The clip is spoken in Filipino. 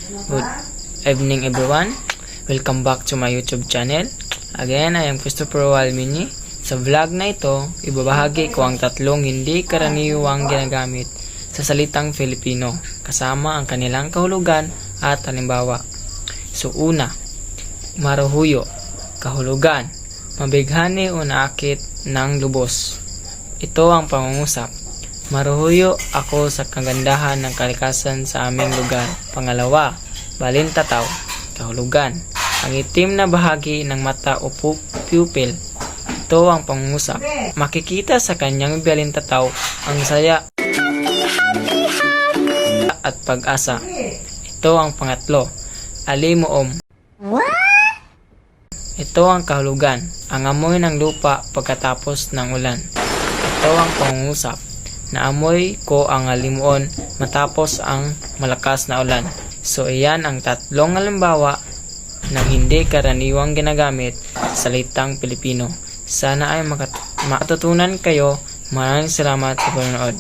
Good evening everyone. Welcome back to my YouTube channel. Again, I am Christopher Walmini. Sa vlog na ito, ibabahagi ko ang tatlong hindi karaniwang ginagamit sa salitang Filipino kasama ang kanilang kahulugan at halimbawa. So una, maruhuyo, kahulugan, mabighani o naakit ng lubos. Ito ang pangungusap. Maruhuyo ako sa kagandahan ng kalikasan sa aming lugar. Pangalawa, balintataw, kahulugan, ang itim na bahagi ng mata o pupil. Ito ang pangungusap. Makikita sa kanyang balintataw ang saya at pag-asa. Ito ang pangatlo, alimuom. Ito ang kahulugan, ang amoy ng lupa pagkatapos ng ulan. Ito ang pangungusap. Naamoy ko ang alimuon matapos ang malakas na ulan. So iyan ang tatlong halimbawa ng hindi karaniwang ginagamit sa salitang Pilipino. Sana ay makatutunan kayo. Maraming salamat sa panonood.